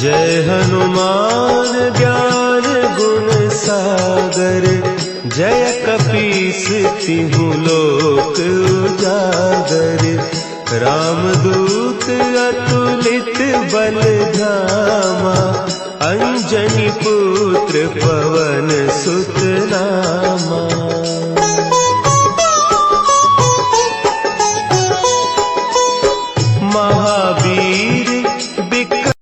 जय हनुमान ज्ञान गुण सागर, जय कपीस तिहु लोक उजागर। रामदूत अतुलित बल धामा, अंजनी पुत्र पवन सुत नामा। महावीर विक्रम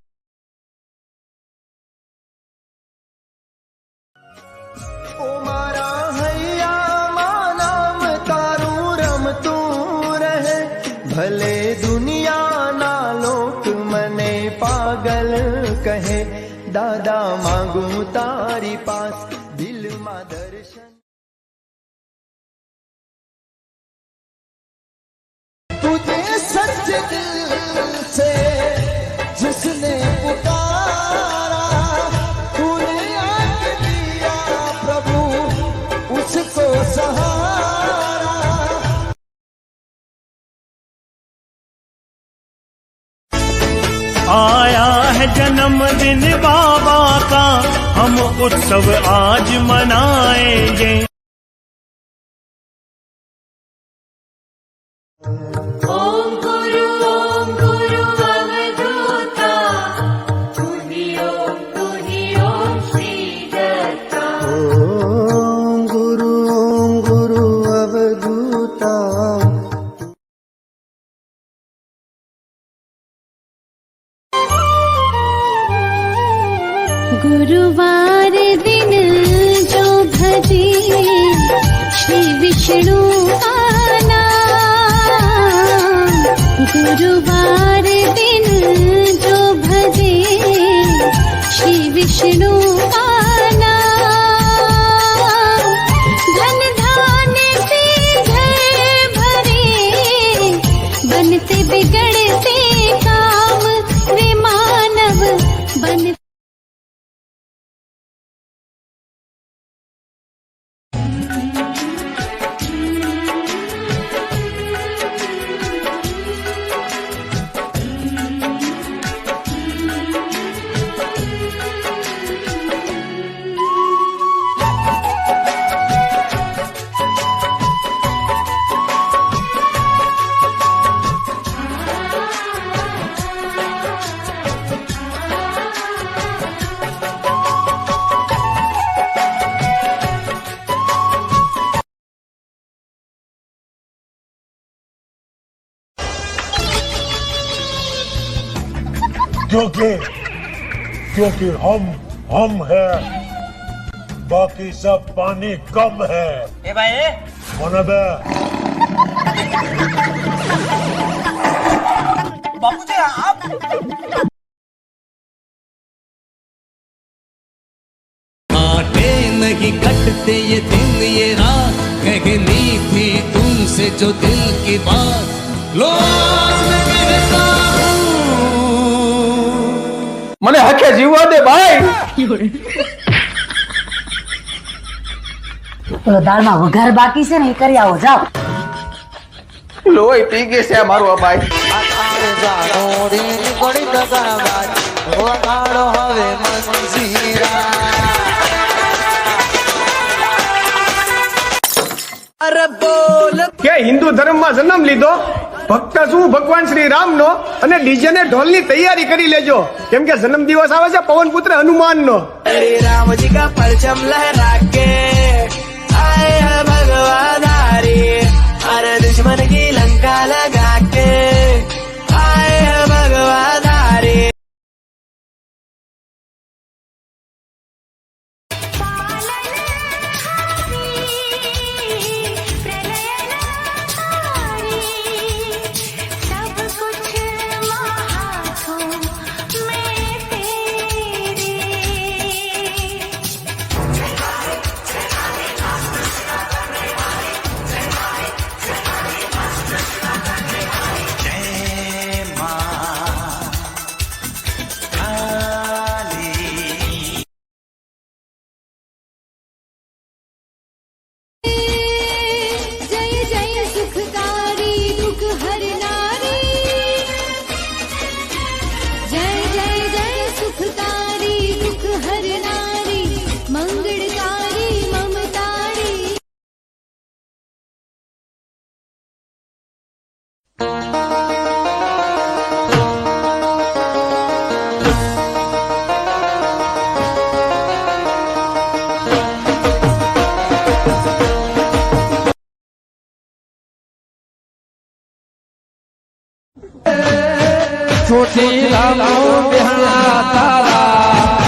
ओ मारा हैया मानाम तारू रमतू रहे, भले दुनिया ना लोक मने पागल कहे। दादा मांगू तारी पास दिल मा दर्शन। तुझे सच्चे दिल से जिसने पुकारा, तूने आके दिया प्रभु उसको सहारा। आया है जन्मदिन बाबा का, हम उत्सव आज मनाएंगे। ओम गुरु अवधूता, तुहि ओम श्री दत्ता। ओम गुरु अवधूता। गुरुवार दिन जो भजे श्री विष्णु का नाम, गुरुवार दिन जो भजे श्री विष्णु का नाम। धन धान्य से घर भरे, बनते बिगड़ते काम वे मानव बन। क्योंकि हम है, बाकी सब पानी कम है। ए भाई होना बे बापू जी आप आटे नहीं कटते ये दिन ये रात, कहनी थी तुमसे जो दिल की बात। लो मैं कहता મને હકે જીવવા દે ભાઈ। પેલો દાળમાં વઘાર બાકી છે ને એ કરી આવો, જાઓ। લોહી પી ગઈ છે મારું આ ભાઈ। अरे बोल કે હિન્દુ ધર્મમાં જન્મ લીધો, ભક્ત છું ભગવાન શ્રી રામનો, અને ડીજે ને ઢોલની તૈયારી કરી લેજો, કેમ કે જન્મ દિવસ આવે છે પવન પુત્ર હનુમાનનો। श्री राम जी का परचम लहरा के आए हैं भगवान हरी, अरे दुश्मन की लंका लगा के आए हैं भगवान हरी। ચોટીલા બેહણા તારા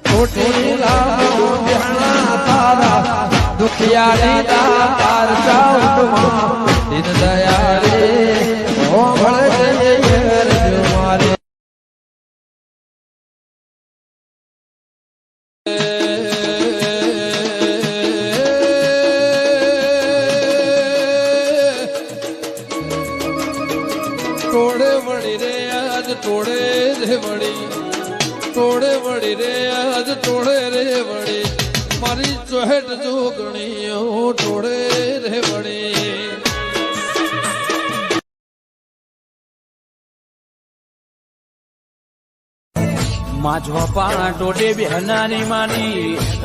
ચોટીલા બેહણા તારા દુખિયારી તાર ચાઉમાં દિન દયા રે ઓ ભળે રે મારે ટોળે વળી રે આજ ટોળે રે વળી ટોળે વળી રે આજ ટોળે રે વળી મારી ચોહેટ જોગણીઓ ટોળે રે વળી माझो पाणा टोटे बेहनानी मानी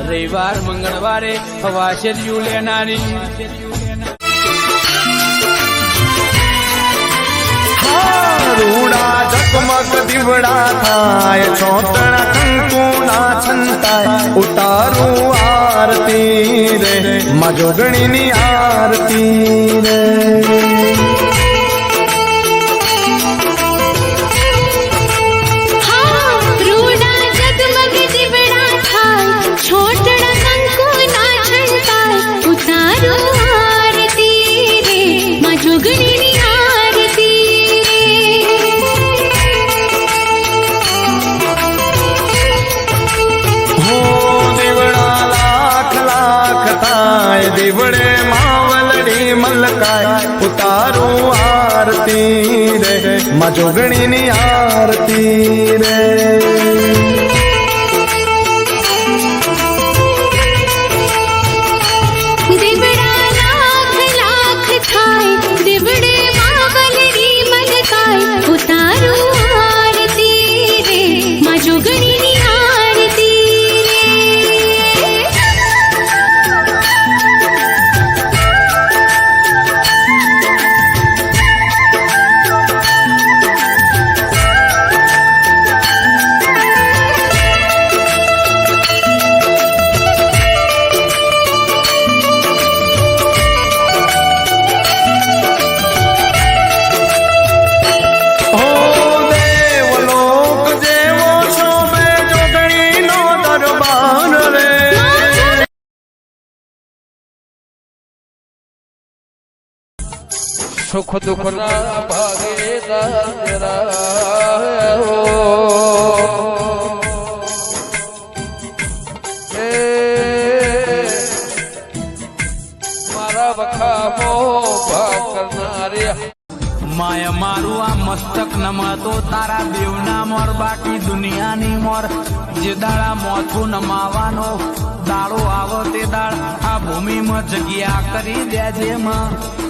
रविवार मंगळवारे हवाशेर लेनारी રૂડા ઝગમગ દીવડા થાય ચોતણા કંકુના છંતાય ઉતારું આરતી રે માં જોગણીની આરતી રે દીવડે માવલડી મલકાય ઉતારું આરતી રે માં જોગણીની આરતી રે સુખ દુઃખ ના ભાગીદાર મારા વખામો ભાગ કરનારે માયા મારું આ મસ્તક નમાતો તારા દેવના મોર બાકી દુનિયાની મોર જે દાડા મોથું નમાવાનો દાડો આવો તે દાડ આ ભૂમિમાં જગ્યા કરી દેજે માં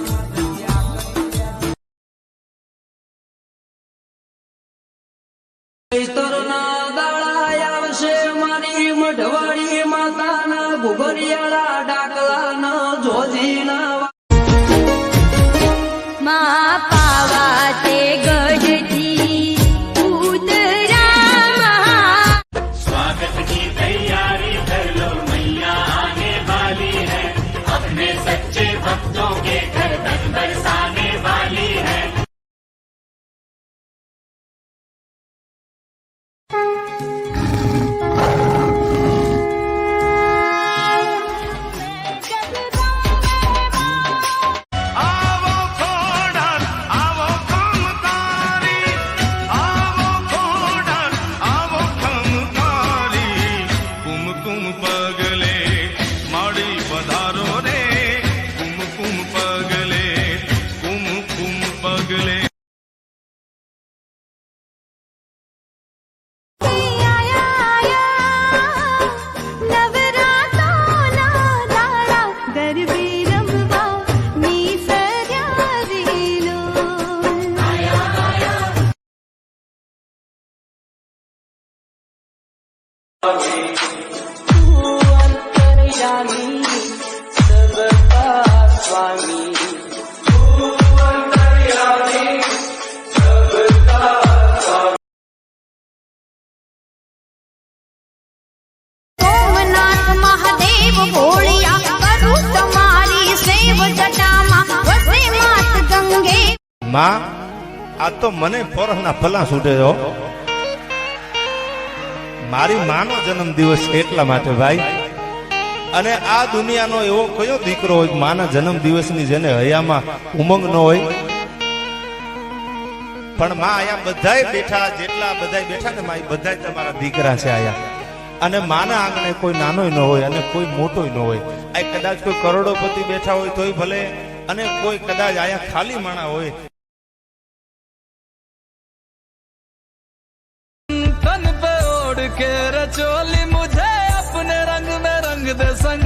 મારી મઢવાડી માતાના ગુગરિયાળા ડાકલાના જોજીના માં પાવા તે ગઢથી ઉતરા स्वागत की तैयारी कर लो मैया आने वाली है अपने सच्चे भक्तों के घर धन बरसाने वाली है સોમનાથ મહાદેવ ભોળિયા કરું તમારી સેવ જટામાં માં આ તો મને પોરના ભલા છૂટે છો. મારી માનો જન્મ દિવસ છે એટલા માટે ભાઈ. અને આ દુનિયાનો એવો કયો દીકરો હોય માના જન્મ દિવસની જેને હૈયામાં ઉમંગ ન હોય. પણ માં આયા બધાય બેઠા, જેટલા બધાય બેઠા ને માં, બધાય તમારા દીકરા છે આયા. અને માના આંગણે કોઈ નાનોય ન હોય અને કોઈ મોટોય ન હોય. આ કદાચ કોઈ કરોડોપતિ બેઠા હોય તોય ભલે, અને કોઈ કદાચ આયા ખાલી માણા હોય. तन पे ओढ़ के रचोली मुझे अपने रंग में रंग दे संग